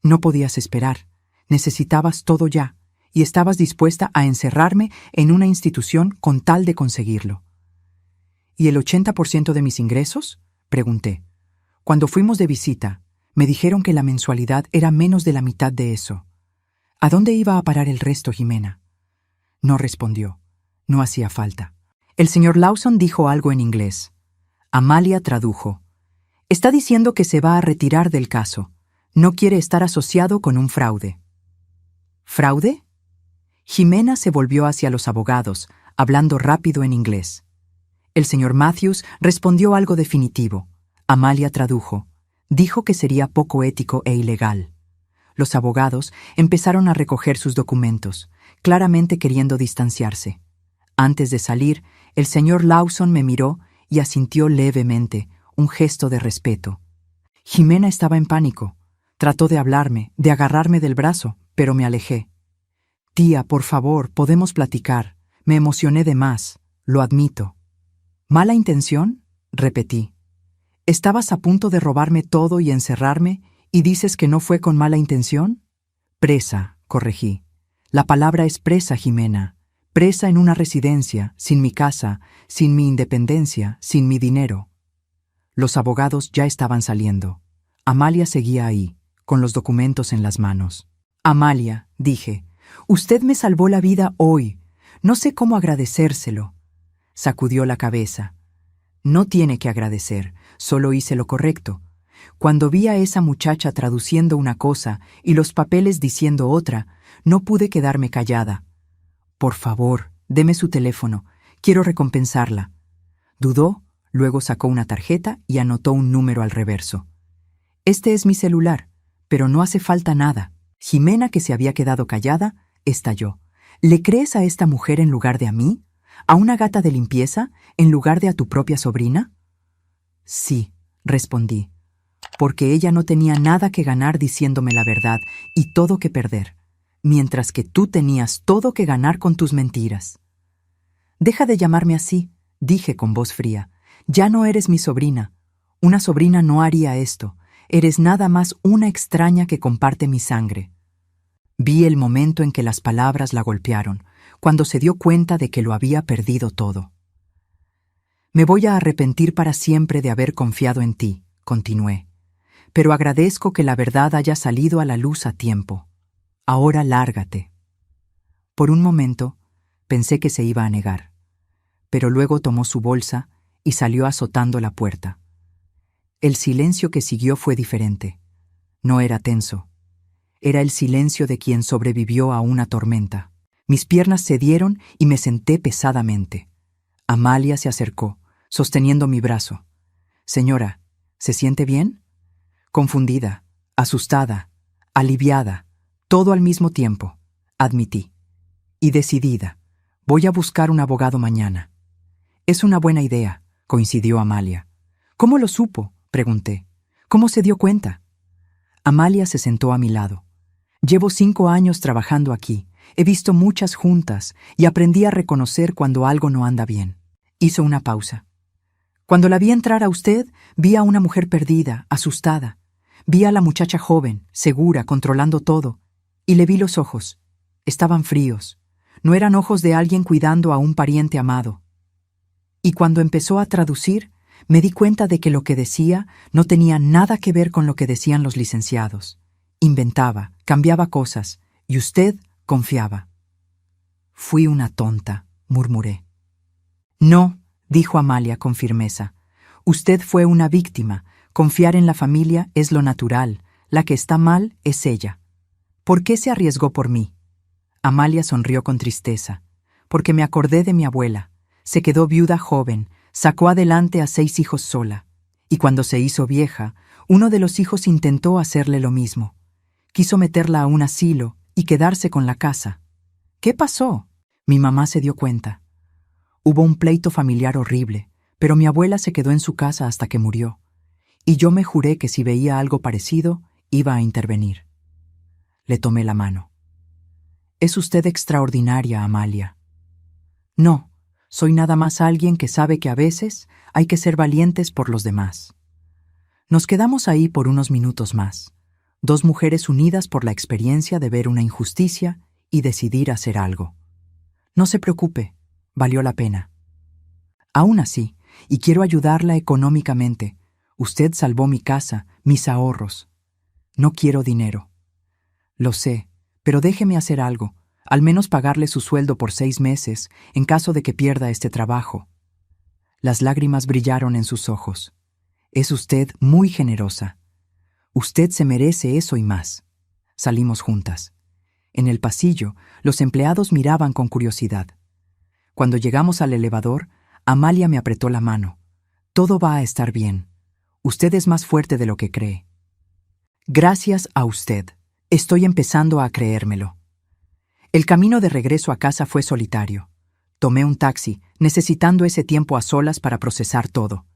«No podías esperar. Necesitabas todo ya, y estabas dispuesta a encerrarme en una institución con tal de conseguirlo». «¿Y el 80% de mis ingresos?», pregunté. «Cuando fuimos de visita, me dijeron que la mensualidad era menos de la mitad de eso. ¿A dónde iba a parar el resto, Jimena?». No respondió. No hacía falta. El señor Lawson dijo algo en inglés. Amalia tradujo. «Está diciendo que se va a retirar del caso. No quiere estar asociado con un fraude». «¿Fraude?». Jimena se volvió hacia los abogados, hablando rápido en inglés. El señor Matthews respondió algo definitivo. Amalia tradujo. Dijo que sería poco ético e ilegal. Los abogados empezaron a recoger sus documentos, claramente queriendo distanciarse. Antes de salir, el señor Lawson me miró y asintió levemente, un gesto de respeto. Jimena estaba en pánico. Trató de hablarme, de agarrarme del brazo, pero me alejé. «Tía, por favor, podemos platicar. Me emocioné de más, lo admito». «¿Mala intención?», repetí. «¿Estabas a punto de robarme todo y encerrarme, y dices que no fue con mala intención?». «Presa», corregí. «La palabra es presa, Jimena. Presa en una residencia, sin mi casa, sin mi independencia, sin mi dinero». Los abogados ya estaban saliendo. Amalia seguía ahí, con los documentos en las manos. «Amalia», dije, «usted me salvó la vida hoy. No sé cómo agradecérselo». Sacudió la cabeza. «No tiene que agradecer, solo hice lo correcto. Cuando vi a esa muchacha traduciendo una cosa y los papeles diciendo otra, no pude quedarme callada. Por favor, deme su teléfono. Quiero recompensarla». Dudó, luego sacó una tarjeta y anotó un número al reverso. «Este es mi celular, pero no hace falta nada». Jimena, que se había quedado callada, estalló. ¿Le crees a esta mujer en lugar de a mí? ¿A una gata de limpieza en lugar de a tu propia sobrina? Sí, respondí, porque ella no tenía nada que ganar diciéndome la verdad y todo que perder, mientras que tú tenías todo que ganar con tus mentiras. Deja de llamarme así, dije con voz fría. Ya no eres mi sobrina. Una sobrina no haría esto. Eres nada más una extraña que comparte mi sangre. Vi el momento en que las palabras la golpearon, cuando se dio cuenta de que lo había perdido todo. Me voy a arrepentir para siempre de haber confiado en ti, continué, pero agradezco que la verdad haya salido a la luz a tiempo. Ahora lárgate. Por un momento, pensé que se iba a negar, pero luego tomó su bolsa y salió azotando la puerta. El silencio que siguió fue diferente. No era tenso. Era el silencio de quien sobrevivió a una tormenta. Mis piernas cedieron y me senté pesadamente. Amalia se acercó, sosteniendo mi brazo. Señora, ¿se siente bien? Confundida, asustada, aliviada, todo al mismo tiempo, admití. Y decidida, voy a buscar un abogado mañana. Es una buena idea, coincidió Amalia. ¿Cómo lo supo?, pregunté. ¿Cómo se dio cuenta? Amalia se sentó a mi lado. Llevo 5 años trabajando aquí, he visto muchas juntas y aprendí a reconocer cuando algo no anda bien. Hizo una pausa. Cuando la vi entrar a usted, vi a una mujer perdida, asustada. Vi a la muchacha joven, segura, controlando todo. Y le vi los ojos. Estaban fríos. No eran ojos de alguien cuidando a un pariente amado. Y cuando empezó a traducir, me di cuenta de que lo que decía no tenía nada que ver con lo que decían los licenciados. Inventaba, cambiaba cosas, y usted confiaba. Fui una tonta, murmuré. No, dijo Amalia con firmeza. Usted fue una víctima. Confiar en la familia es lo natural. La que está mal es ella. ¿Por qué se arriesgó por mí? Amalia sonrió con tristeza. Porque me acordé de mi abuela. Se quedó viuda joven, sacó adelante a 6 hijos sola. Y cuando se hizo vieja, uno de los hijos intentó hacerle lo mismo. Quiso meterla a un asilo y quedarse con la casa. ¿Qué pasó? Mi mamá se dio cuenta. Hubo un pleito familiar horrible, pero mi abuela se quedó en su casa hasta que murió. Y yo me juré que si veía algo parecido, iba a intervenir. Le tomé la mano. Es usted extraordinaria, Amalia. No, soy nada más alguien que sabe que a veces hay que ser valientes por los demás. Nos quedamos ahí por unos minutos más. 2 mujeres unidas por la experiencia de ver una injusticia y decidir hacer algo. No se preocupe, valió la pena. Aún así, y quiero ayudarla económicamente, usted salvó mi casa, mis ahorros. No quiero dinero. Lo sé, pero déjeme hacer algo, al menos pagarle su sueldo por 6 meses, en caso de que pierda este trabajo. Las lágrimas brillaron en sus ojos. Es usted muy generosa. Usted se merece eso y más. Salimos juntas. En el pasillo, los empleados miraban con curiosidad. Cuando llegamos al elevador, Amalia me apretó la mano. Todo va a estar bien. Usted es más fuerte de lo que cree. Gracias a usted. Estoy empezando a creérmelo. El camino de regreso a casa fue solitario. Tomé un taxi, necesitando ese tiempo a solas para procesar todo.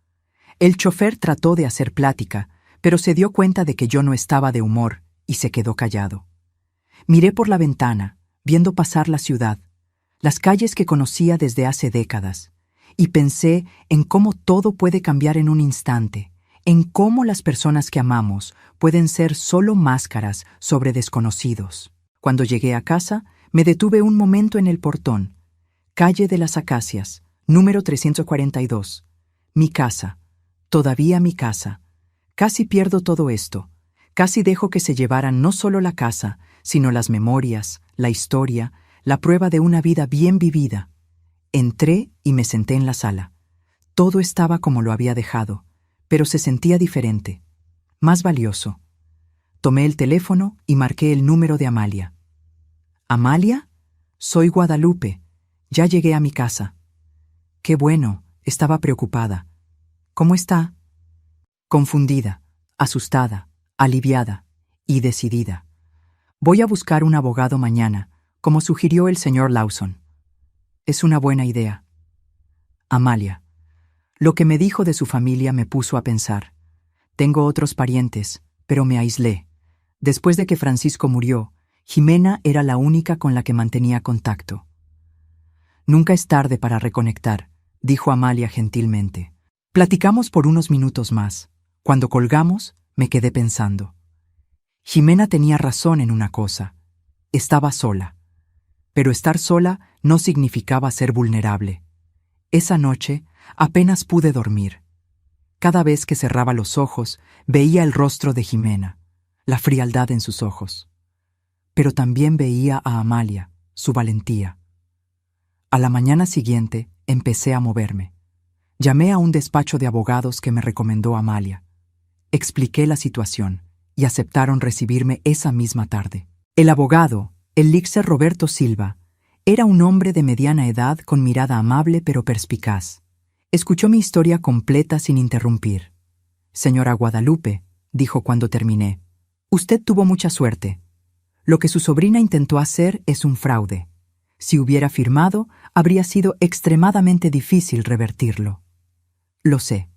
El chofer trató de hacer plática, pero se dio cuenta de que yo no estaba de humor y se quedó callado. Miré por la ventana, viendo pasar la ciudad, las calles que conocía desde hace décadas, y pensé en cómo todo puede cambiar en un instante, en cómo las personas que amamos pueden ser solo máscaras sobre desconocidos. Cuando llegué a casa, me detuve un momento en el portón. Calle de las Acacias, número 342. Mi casa. Todavía mi casa. Casi pierdo todo esto. Casi dejo que se llevaran no solo la casa, sino las memorias, la historia, la prueba de una vida bien vivida. Entré y me senté en la sala. Todo estaba como lo había dejado, pero se sentía diferente, más valioso. Tomé el teléfono y marqué el número de Amalia. ¿Amalia? Soy Guadalupe. Ya llegué a mi casa. Qué bueno, estaba preocupada. ¿Cómo está? Confundida, asustada, aliviada y decidida. Voy a buscar un abogado mañana, como sugirió el señor Lawson. Es una buena idea. Amalia. Lo que me dijo de su familia me puso a pensar. Tengo otros parientes, pero me aislé. Después de que Francisco murió, Jimena era la única con la que mantenía contacto. Nunca es tarde para reconectar, dijo Amalia gentilmente. Platicamos por unos minutos más. Cuando colgamos, me quedé pensando. Jimena tenía razón en una cosa. Estaba sola. Pero estar sola no significaba ser vulnerable. Esa noche apenas pude dormir. Cada vez que cerraba los ojos, veía el rostro de Jimena, la frialdad en sus ojos. Pero también veía a Amalia, su valentía. A la mañana siguiente empecé a moverme. Llamé a un despacho de abogados que me recomendó Amalia. Expliqué la situación y aceptaron recibirme esa misma tarde. El abogado, el Elixir Roberto Silva, era un hombre de mediana edad con mirada amable pero perspicaz. Escuchó mi historia completa sin interrumpir. Señora Guadalupe, dijo cuando terminé, usted tuvo mucha suerte. Lo que su sobrina intentó hacer es un fraude. Si hubiera firmado, habría sido extremadamente difícil revertirlo. Lo sé.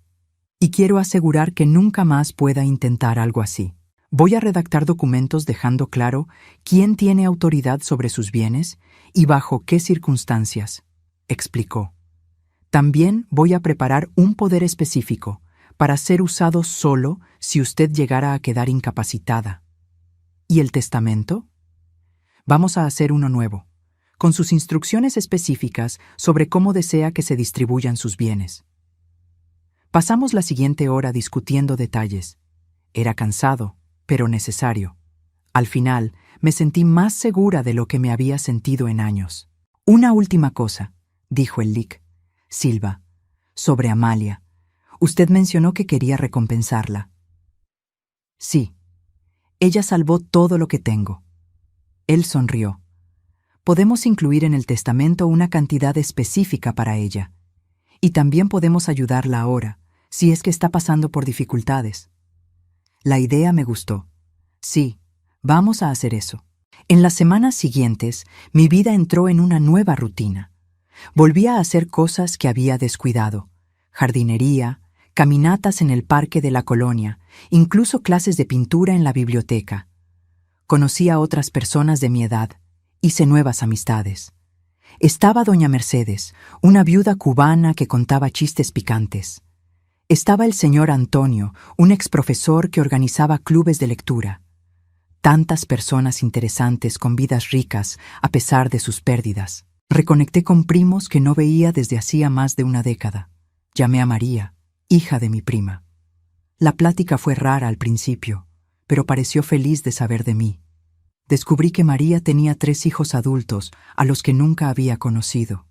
Y quiero asegurar que nunca más pueda intentar algo así. Voy a redactar documentos dejando claro quién tiene autoridad sobre sus bienes y bajo qué circunstancias, explicó. También voy a preparar un poder específico para ser usado solo si usted llegara a quedar incapacitada. ¿Y el testamento? Vamos a hacer uno nuevo, con sus instrucciones específicas sobre cómo desea que se distribuyan sus bienes. Pasamos la siguiente hora discutiendo detalles. Era cansado, pero necesario. Al final, me sentí más segura de lo que me había sentido en años. Una última cosa, dijo el Lic. Silva, sobre Amalia. Usted mencionó que quería recompensarla. Sí. Ella salvó todo lo que tengo. Él sonrió. Podemos incluir en el testamento una cantidad específica para ella. Y también podemos ayudarla ahora, si es que está pasando por dificultades. La idea me gustó. Sí, vamos a hacer eso. En las semanas siguientes, mi vida entró en una nueva rutina. Volví a hacer cosas que había descuidado. Jardinería, caminatas en el parque de la colonia, incluso clases de pintura en la biblioteca. Conocí a otras personas de mi edad, hice nuevas amistades. Estaba doña Mercedes, una viuda cubana que contaba chistes picantes. Estaba el señor Antonio, un exprofesor que organizaba clubes de lectura. Tantas personas interesantes con vidas ricas a pesar de sus pérdidas. Reconecté con primos que no veía desde hacía más de una década. Llamé a María, hija de mi prima. La plática fue rara al principio, pero pareció feliz de saber de mí. Descubrí que María tenía 3 hijos adultos a los que nunca había conocido.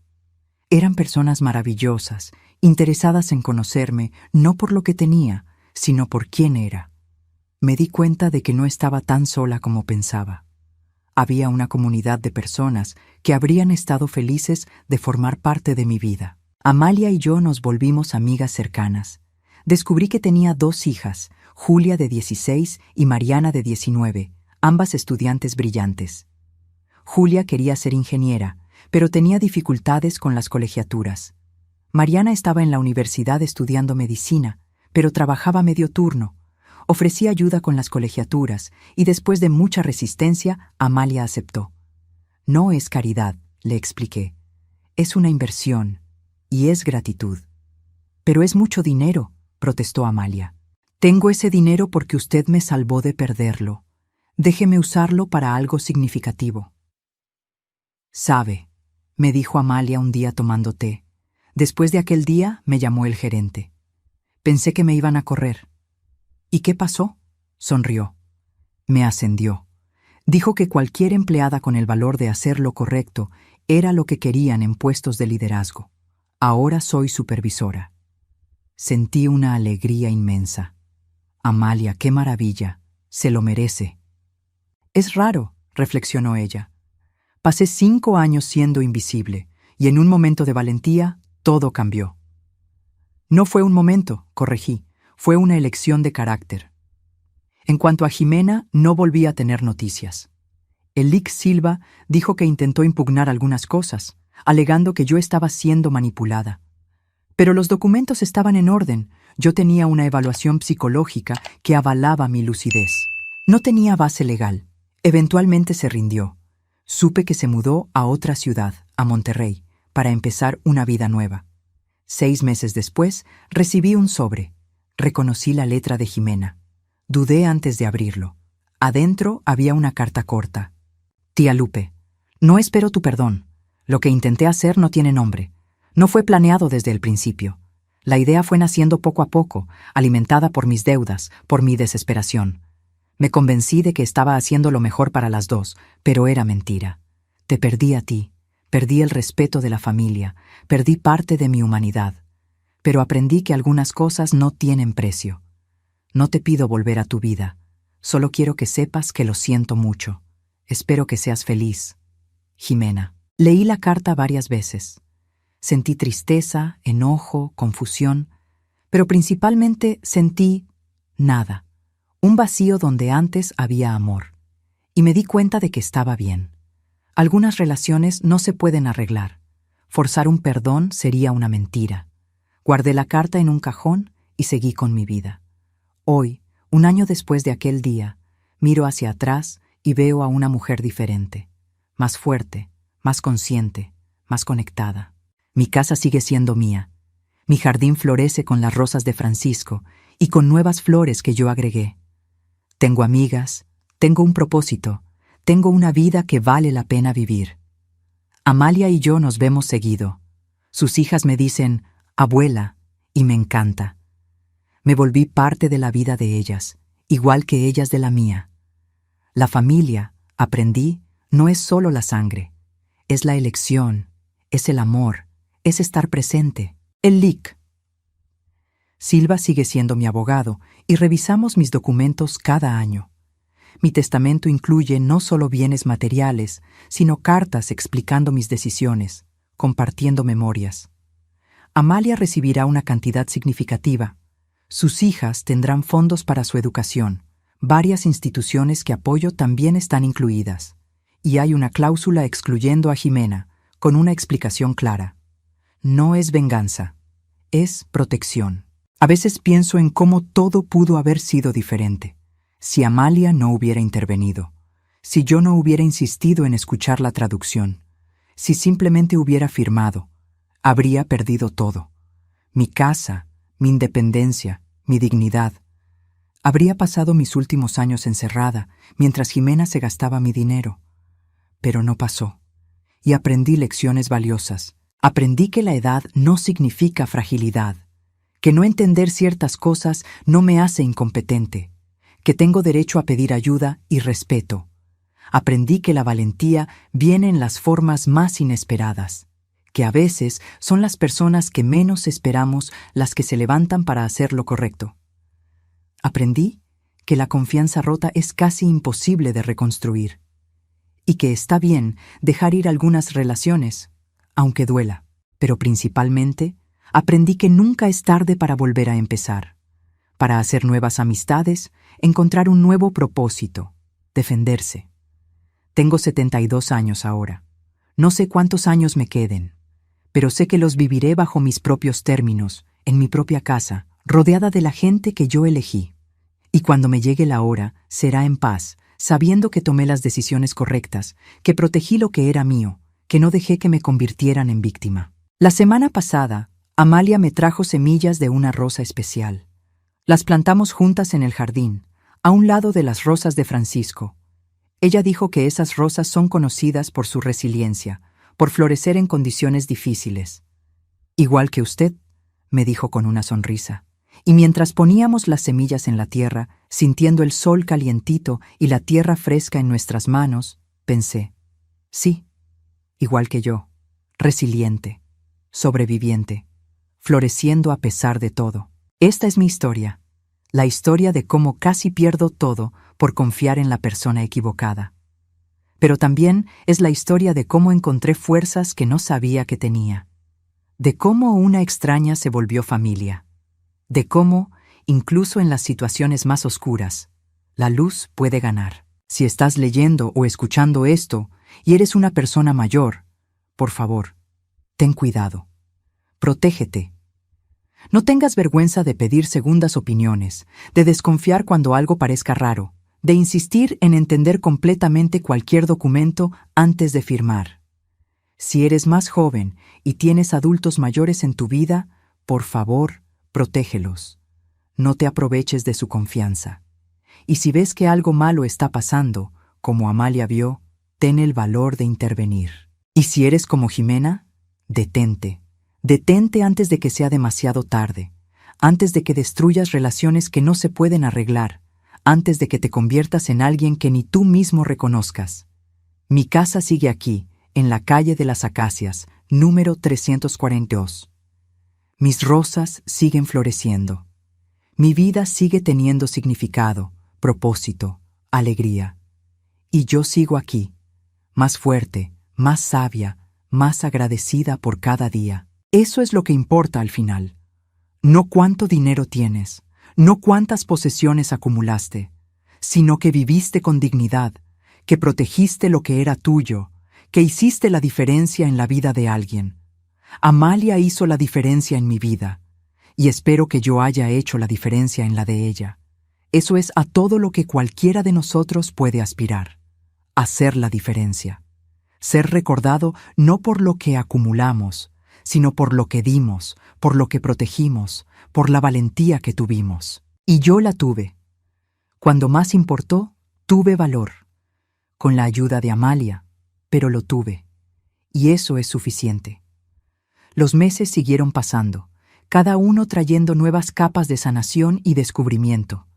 Eran personas maravillosas, interesadas en conocerme no por lo que tenía, sino por quién era. Me di cuenta de que no estaba tan sola como pensaba. Había una comunidad de personas que habrían estado felices de formar parte de mi vida. Amalia y yo nos volvimos amigas cercanas. Descubrí que tenía 2 hijas, Julia de 16 y Mariana de 19, ambas estudiantes brillantes. Julia quería ser ingeniera, pero tenía dificultades con las colegiaturas. Mariana estaba en la universidad estudiando medicina, pero trabajaba medio turno. Ofrecí ayuda con las colegiaturas y después de mucha resistencia, Amalia aceptó. No es caridad, le expliqué. Es una inversión y es gratitud. Pero es mucho dinero, protestó Amalia. Tengo ese dinero porque usted me salvó de perderlo. Déjeme usarlo para algo significativo. Sabe, me dijo Amalia un día tomando té. Después de aquel día me llamó el gerente. Pensé que me iban a correr. ¿Y qué pasó? Sonrió. Me ascendió. Dijo que cualquier empleada con el valor de hacer lo correcto era lo que querían en puestos de liderazgo. Ahora soy supervisora. Sentí una alegría inmensa. Amalia, qué maravilla. Se lo merece. Es raro, reflexionó ella. Pasé 5 años siendo invisible, y en un momento de valentía, todo cambió. No fue un momento, corregí, fue una elección de carácter. En cuanto a Jimena, no volví a tener noticias. El Lic Silva dijo que intentó impugnar algunas cosas, alegando que yo estaba siendo manipulada. Pero los documentos estaban en orden. Yo tenía una evaluación psicológica que avalaba mi lucidez. No tenía base legal. Eventualmente se rindió. Supe que se mudó a otra ciudad, a Monterrey, para empezar una vida nueva. 6 meses después, recibí un sobre. Reconocí la letra de Jimena. Dudé antes de abrirlo. Adentro había una carta corta. Tía Lupe, no espero tu perdón. Lo que intenté hacer no tiene nombre. No fue planeado desde el principio. La idea fue naciendo poco a poco, alimentada por mis deudas, por mi desesperación. Me convencí de que estaba haciendo lo mejor para las dos, pero era mentira. Te perdí a ti, perdí el respeto de la familia, perdí parte de mi humanidad. Pero aprendí que algunas cosas no tienen precio. No te pido volver a tu vida, solo quiero que sepas que lo siento mucho. Espero que seas feliz. Jimena. Leí la carta varias veces. Sentí tristeza, enojo, confusión, pero principalmente sentí nada. Un vacío donde antes había amor. Y me di cuenta de que estaba bien. Algunas relaciones no se pueden arreglar. Forzar un perdón sería una mentira. Guardé la carta en un cajón y seguí con mi vida. Hoy, 1 año después de aquel día, miro hacia atrás y veo a una mujer diferente, más fuerte, más consciente, más conectada. Mi casa sigue siendo mía. Mi jardín florece con las rosas de Francisco y con nuevas flores que yo agregué. Tengo amigas, tengo un propósito, tengo una vida que vale la pena vivir. Amalia y yo nos vemos seguido. Sus hijas me dicen, abuela, y me encanta. Me volví parte de la vida de ellas, igual que ellas de la mía. La familia, aprendí, no es solo la sangre, es la elección, es el amor, es estar presente. El Lic Silva sigue siendo mi abogado y revisamos mis documentos cada año. Mi testamento incluye no solo bienes materiales, sino cartas explicando mis decisiones, compartiendo memorias. Amalia recibirá una cantidad significativa. Sus hijas tendrán fondos para su educación. Varias instituciones que apoyo también están incluidas. Y hay una cláusula excluyendo a Jimena, con una explicación clara. No es venganza, es protección. A veces pienso en cómo todo pudo haber sido diferente, si Amalia no hubiera intervenido, si yo no hubiera insistido en escuchar la traducción, si simplemente hubiera firmado, habría perdido todo. Mi casa, mi independencia, mi dignidad. Habría pasado mis últimos años encerrada, mientras Jimena se gastaba mi dinero. Pero no pasó, y aprendí lecciones valiosas. Aprendí que la edad no significa fragilidad, que no entender ciertas cosas no me hace incompetente, que tengo derecho a pedir ayuda y respeto. Aprendí que la valentía viene en las formas más inesperadas, que a veces son las personas que menos esperamos las que se levantan para hacer lo correcto. Aprendí que la confianza rota es casi imposible de reconstruir, y que está bien dejar ir algunas relaciones, aunque duela, pero principalmente aprendí que nunca es tarde para volver a empezar, para hacer nuevas amistades, encontrar un nuevo propósito, defenderse. Tengo 72 años ahora. No sé cuántos años me queden, pero sé que los viviré bajo mis propios términos, en mi propia casa, rodeada de la gente que yo elegí. Y cuando me llegue la hora, será en paz, sabiendo que tomé las decisiones correctas, que protegí lo que era mío, que no dejé que me convirtieran en víctima. La semana pasada, Amalia me trajo semillas de una rosa especial. Las plantamos juntas en el jardín, a un lado de las rosas de Francisco. Ella dijo que esas rosas son conocidas por su resiliencia, por florecer en condiciones difíciles. Igual que usted, me dijo con una sonrisa. Y mientras poníamos las semillas en la tierra, sintiendo el sol calientito y la tierra fresca en nuestras manos, pensé, sí, igual que yo, resiliente, sobreviviente, floreciendo a pesar de todo. Esta es mi historia, la historia de cómo casi pierdo todo por confiar en la persona equivocada. Pero también es la historia de cómo encontré fuerzas que no sabía que tenía, de cómo una extraña se volvió familia, de cómo, incluso en las situaciones más oscuras, la luz puede ganar. Si estás leyendo o escuchando esto y eres una persona mayor, por favor, ten cuidado. Protégete. No tengas vergüenza de pedir segundas opiniones, de desconfiar cuando algo parezca raro, de insistir en entender completamente cualquier documento antes de firmar. Si eres más joven y tienes adultos mayores en tu vida, por favor, protégelos. No te aproveches de su confianza. Y si ves que algo malo está pasando, como Amalia vio, ten el valor de intervenir. Y si eres como Jimena, detente. Detente antes de que sea demasiado tarde, antes de que destruyas relaciones que no se pueden arreglar, antes de que te conviertas en alguien que ni tú mismo reconozcas. Mi casa sigue aquí, en la calle de las Acacias, número 342. Mis rosas siguen floreciendo. Mi vida sigue teniendo significado, propósito, alegría. Y yo sigo aquí, más fuerte, más sabia, más agradecida por cada día. Eso es lo que importa al final. No cuánto dinero tienes, no cuántas posesiones acumulaste, sino que viviste con dignidad, que protegiste lo que era tuyo, que hiciste la diferencia en la vida de alguien. Amalia hizo la diferencia en mi vida, y espero que yo haya hecho la diferencia en la de ella. Eso es a todo lo que cualquiera de nosotros puede aspirar, hacer la diferencia. Ser recordado no por lo que acumulamos, sino por lo que dimos, por lo que protegimos, por la valentía que tuvimos. Y yo la tuve. Cuando más importó, tuve valor. Con la ayuda de Amalia, pero lo tuve. Y eso es suficiente. Los meses siguieron pasando, cada uno trayendo nuevas capas de sanación y descubrimiento.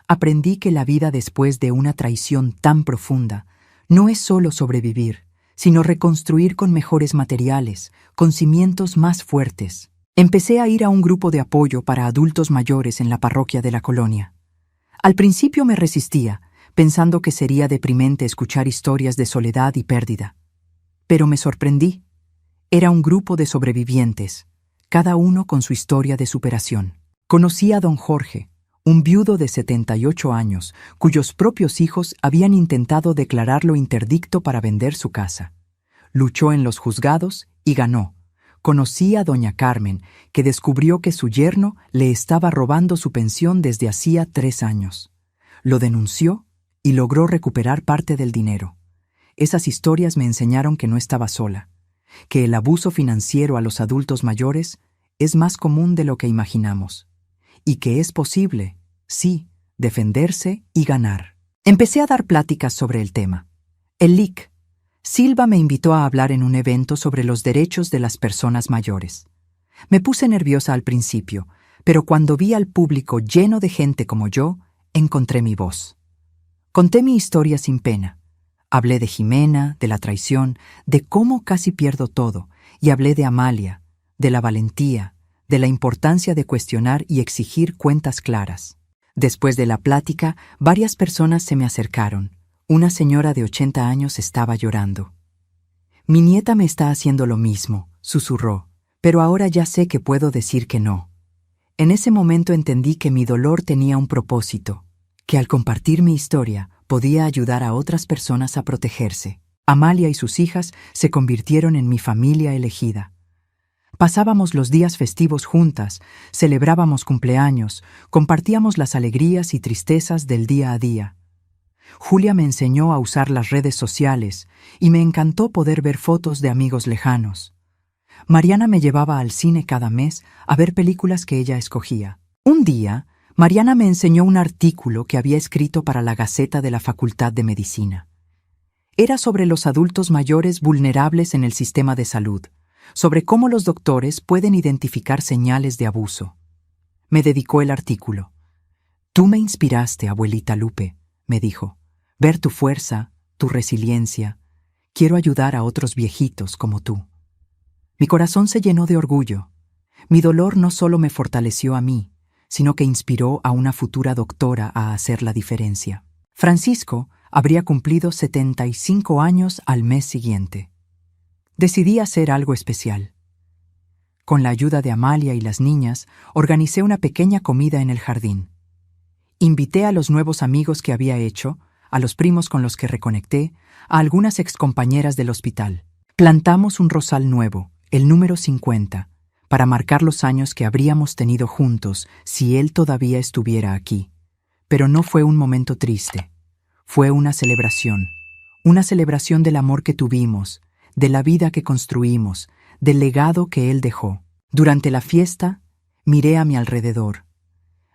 Aprendí que la vida después de una traición tan profunda no es solo sobrevivir, sino reconstruir con mejores materiales, con cimientos más fuertes. Empecé a ir a un grupo de apoyo para adultos mayores en la parroquia de la colonia. Al principio me resistía, pensando que sería deprimente escuchar historias de soledad y pérdida. Pero me sorprendí. Era un grupo de sobrevivientes, cada uno con su historia de superación. Conocí a don Jorge, un viudo de 78 años, cuyos propios hijos habían intentado declararlo interdicto para vender su casa. Luchó en los juzgados y ganó. Conocí a doña Carmen, que descubrió que su yerno le estaba robando su pensión desde hacía 3 años. Lo denunció y logró recuperar parte del dinero. Esas historias me enseñaron que no estaba sola, que el abuso financiero a los adultos mayores es más común de lo que imaginamos. Y que es posible, sí, defenderse y ganar. Empecé a dar pláticas sobre el tema. El LIC. Silva me invitó a hablar en un evento sobre los derechos de las personas mayores. Me puse nerviosa al principio, pero cuando vi al público lleno de gente como yo, encontré mi voz. Conté mi historia sin pena. Hablé de Jimena, de la traición, de cómo casi pierdo todo, y hablé de Amalia, de la valentía, de la importancia de cuestionar y exigir cuentas claras. Después de la plática, varias personas se me acercaron. Una señora de 80 años estaba llorando. Mi nieta me está haciendo lo mismo, susurró, pero ahora ya sé que puedo decir que no. En ese momento entendí que mi dolor tenía un propósito, que al compartir mi historia podía ayudar a otras personas a protegerse. Amalia y sus hijas se convirtieron en mi familia elegida. Pasábamos los días festivos juntas, celebrábamos cumpleaños, compartíamos las alegrías y tristezas del día a día. Julia me enseñó a usar las redes sociales y me encantó poder ver fotos de amigos lejanos. Mariana me llevaba al cine cada mes a ver películas que ella escogía. Un día, Mariana me enseñó un artículo que había escrito para la Gaceta de la Facultad de Medicina. Era sobre los adultos mayores vulnerables en el sistema de salud, sobre cómo los doctores pueden identificar señales de abuso. Me dedicó el artículo. «Tú me inspiraste, abuelita Lupe», me dijo. «Ver tu fuerza, tu resiliencia. Quiero ayudar a otros viejitos como tú». Mi corazón se llenó de orgullo. Mi dolor no solo me fortaleció a mí, sino que inspiró a una futura doctora a hacer la diferencia. Francisco habría cumplido 75 años al mes siguiente. Decidí hacer algo especial. Con la ayuda de Amalia y las niñas, organicé una pequeña comida en el jardín. Invité a los nuevos amigos que había hecho, a los primos con los que reconecté, a algunas excompañeras del hospital. Plantamos un rosal nuevo, el número 50, para marcar los años que habríamos tenido juntos si él todavía estuviera aquí. Pero no fue un momento triste. Fue una celebración del amor que tuvimos, de la vida que construimos, del legado que él dejó. Durante la fiesta, miré a mi alrededor.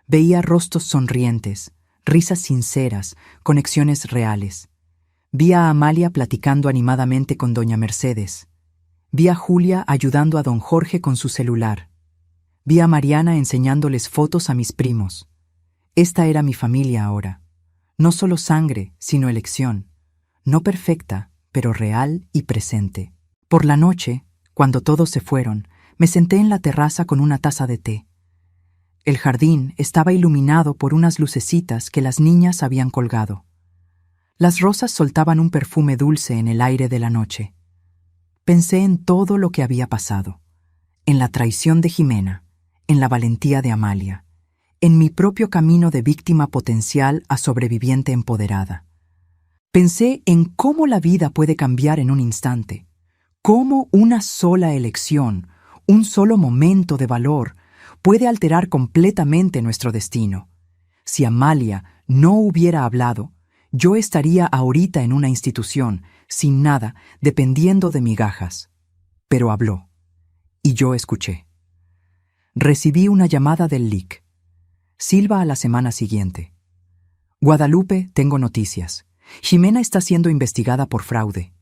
Veía rostros sonrientes, risas sinceras, conexiones reales. Vi a Amalia platicando animadamente con doña Mercedes. Vi a Julia ayudando a don Jorge con su celular. Vi a Mariana enseñándoles fotos a mis primos. Esta era mi familia ahora. No solo sangre, sino elección. No perfecta, pero real y presente. Por la noche, cuando todos se fueron, me senté en la terraza con una taza de té. El jardín estaba iluminado por unas lucecitas que las niñas habían colgado. Las rosas soltaban un perfume dulce en el aire de la noche. Pensé en todo lo que había pasado, en la traición de Jimena, en la valentía de Amalia, en mi propio camino de víctima potencial a sobreviviente empoderada. Pensé en cómo la vida puede cambiar en un instante, cómo una sola elección, un solo momento de valor, puede alterar completamente nuestro destino. Si Amalia no hubiera hablado, yo estaría ahorita en una institución, sin nada, dependiendo de migajas. Pero habló, y yo escuché. Recibí una llamada del LIC. Silva a la semana siguiente. Guadalupe, tengo noticias. Jimena está siendo investigada por fraude.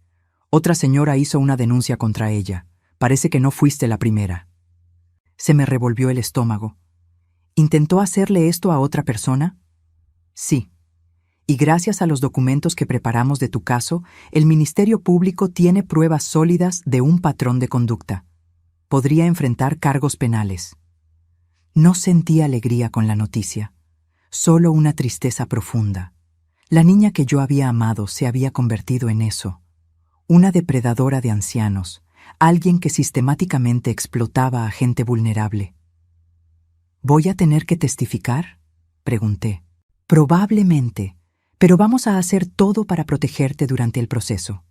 Otra señora hizo una denuncia contra ella. Parece que no fuiste la primera. Se me revolvió el estómago. ¿Intentó hacerle esto a otra persona? Sí. Y gracias a los documentos que preparamos de tu caso, el Ministerio Público tiene pruebas sólidas de un patrón de conducta. Podría enfrentar cargos penales. No sentí alegría con la noticia, solo una tristeza profunda. La niña que yo había amado se había convertido en eso, una depredadora de ancianos, alguien que sistemáticamente explotaba a gente vulnerable. ¿Voy a tener que testificar?, pregunté. Probablemente, pero vamos a hacer todo para protegerte durante el proceso.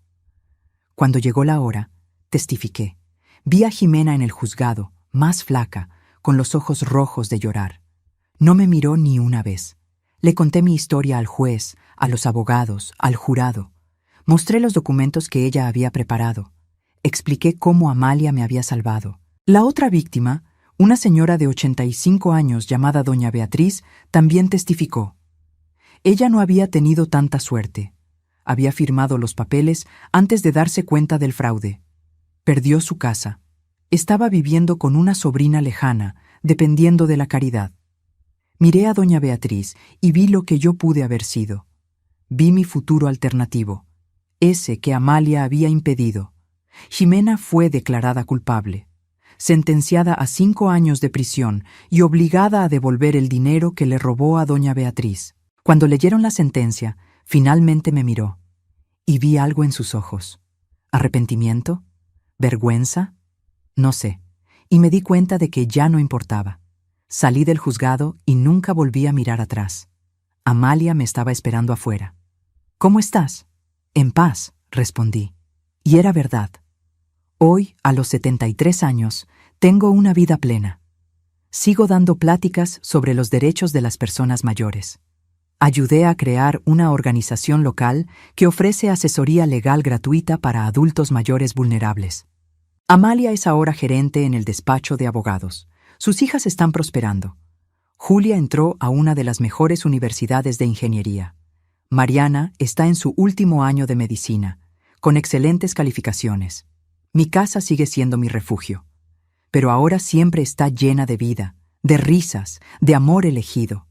Cuando llegó la hora, testifiqué. Vi a Jimena en el juzgado, más flaca, con los ojos rojos de llorar. No me miró ni una vez. Le conté mi historia al juez, a los abogados, al jurado. Mostré los documentos que ella había preparado. Expliqué cómo Amalia me había salvado. La otra víctima, una señora de 85 años llamada doña Beatriz, también testificó. Ella no había tenido tanta suerte. Había firmado los papeles antes de darse cuenta del fraude. Perdió su casa. Estaba viviendo con una sobrina lejana, dependiendo de la caridad. Miré a doña Beatriz y vi lo que yo pude haber sido. Vi mi futuro alternativo, ese que Amalia había impedido. Jimena fue declarada culpable, sentenciada a 5 años de prisión y obligada a devolver el dinero que le robó a doña Beatriz. Cuando leyeron la sentencia, finalmente me miró, y vi algo en sus ojos. ¿Arrepentimiento? ¿Vergüenza? No sé, y me di cuenta de que ya no importaba. Salí del juzgado y nunca volví a mirar atrás. Amalia me estaba esperando afuera. ¿Cómo estás? En paz, respondí. Y era verdad. Hoy, a los 73 años, tengo una vida plena. Sigo dando pláticas sobre los derechos de las personas mayores. Ayudé a crear una organización local que ofrece asesoría legal gratuita para adultos mayores vulnerables. Amalia es ahora gerente en el despacho de abogados. Sus hijas están prosperando. Julia entró a una de las mejores universidades de ingeniería. Mariana está en su último año de medicina, con excelentes calificaciones. Mi casa sigue siendo mi refugio, pero ahora siempre está llena de vida, de risas, de amor elegido.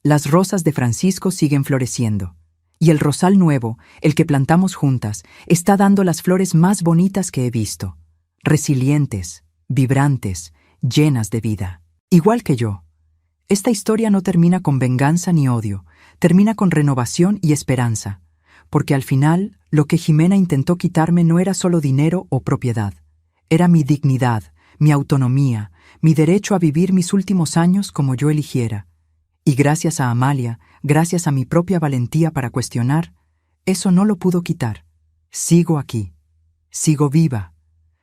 Las rosas de Francisco siguen floreciendo, y el rosal nuevo, el que plantamos juntas, está dando las flores más bonitas que he visto, resilientes, vibrantes, llenas de vida. Igual que yo. Esta historia no termina con venganza ni odio, termina con renovación y esperanza, porque al final lo que Jimena intentó quitarme no era solo dinero o propiedad, era mi dignidad, mi autonomía, mi derecho a vivir mis últimos años como yo eligiera. Y gracias a Amalia, gracias a mi propia valentía para cuestionar, eso no lo pudo quitar. Sigo aquí, sigo viva,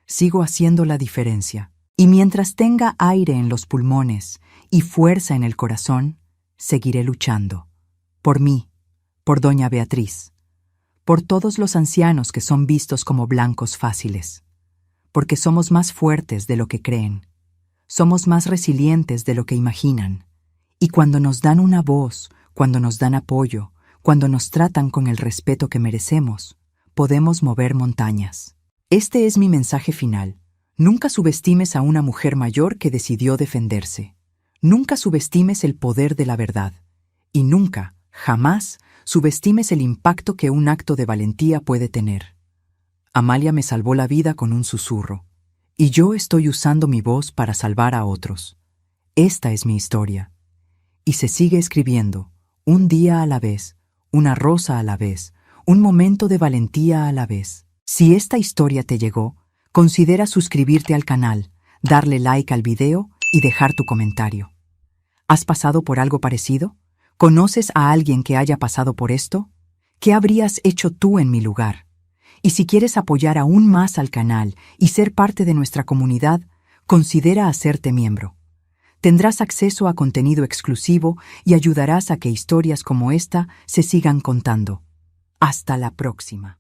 sigo haciendo la diferencia. Y mientras tenga aire en los pulmones y fuerza en el corazón, seguiré luchando. Por mí, por doña Beatriz, por todos los ancianos que son vistos como blancos fáciles, porque somos más fuertes de lo que creen, somos más resilientes de lo que imaginan, y cuando nos dan una voz, cuando nos dan apoyo, cuando nos tratan con el respeto que merecemos, podemos mover montañas. Este es mi mensaje final. Nunca subestimes a una mujer mayor que decidió defenderse. Nunca subestimes el poder de la verdad. Y nunca, jamás, subestimes el impacto que un acto de valentía puede tener. Amalia me salvó la vida con un susurro, y yo estoy usando mi voz para salvar a otros. Esta es mi historia. Y se sigue escribiendo, un día a la vez, una rosa a la vez, un momento de valentía a la vez. Si esta historia te llegó, considera suscribirte al canal, darle like al video y dejar tu comentario. ¿Has pasado por algo parecido? ¿Conoces a alguien que haya pasado por esto? ¿Qué habrías hecho tú en mi lugar? Y si quieres apoyar aún más al canal y ser parte de nuestra comunidad, considera hacerte miembro. Tendrás acceso a contenido exclusivo y ayudarás a que historias como esta se sigan contando. Hasta la próxima.